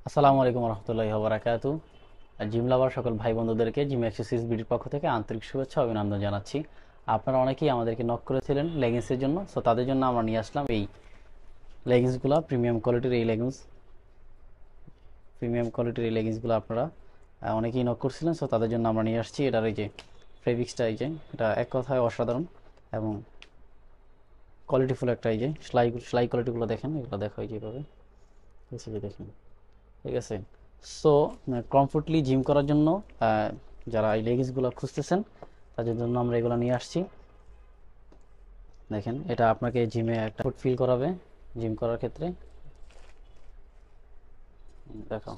আসসালামু আলাইকুম রহমতুল্লাহি ওয়া বারাকাতু। জিম লাভার সকল ভাই বন্ধুদেরকে জিম এক্সারসাইজ বিডির পক্ষ থেকে আন্তরিক শুভেচ্ছা ও অভিনন্দন জানাচ্ছি। আপনারা অনেকেই আমাদেরকে নক করেছিলেন লেগিংসের জন্য, সো তাদের জন্য আমরা নিয়ে আসলাম এই লেগিংসগুলো। প্রিমিয়াম কোয়ালিটির এই লেগিংসগুলো আপনারা অনেকেই নক করছিলেন, সো তাদের জন্য আমরা নিয়ে আসছি। এটার এই যে ফেব্রিক্সটা, এই যে এটা এক কথায় অসাধারণ এবং কোয়ালিটিফুল একটা। এই যে সেলাই সেলাই কোয়ালিটিগুলো দেখেন, এগুলো দেখা হয় যেভাবে, এই যে দেখেন, ঠিক আছে। সো কমফোর্টলি জিম করার জন্য আহ, যারা এই লেগিংসগুলো খুঁজতেছেন তাদের জন্য আমরা এগুলো নিয়ে আসছি। দেখেন, এটা আপনাকে জিমে একটা ফুট ফিল করাবে জিম করার ক্ষেত্রে। দেখো,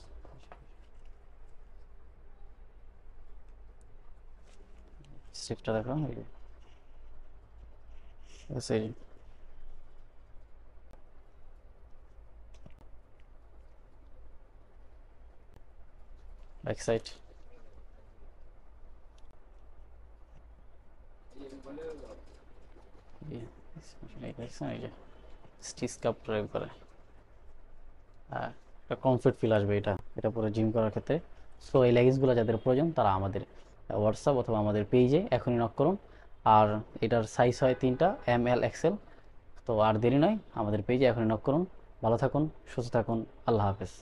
স্টেপটা দেখো, এই যে, ঠিক আছে, ব্যাক সাইড, এই দেখছেন, এই যে স্টিচ কাপ ড্রাইভ করে। হ্যাঁ, একটা কমফোর্ট ফিল আসবে এটা এটা পরে জিম করার ক্ষেত্রে। সো এই লেগিংসগুলো যাদের প্রয়োজন তারা আমাদের হোয়াটসঅ্যাপ অথবা আমাদের পেজে এখনই নক করুন। আর এটার সাইজ হয় তিনটা, ML XL। তো আর দেরি নয়, আমাদের পেজে এখনই নক করুন। ভালো থাকুন, সুস্থ থাকুন, আল্লাহ হাফেজ।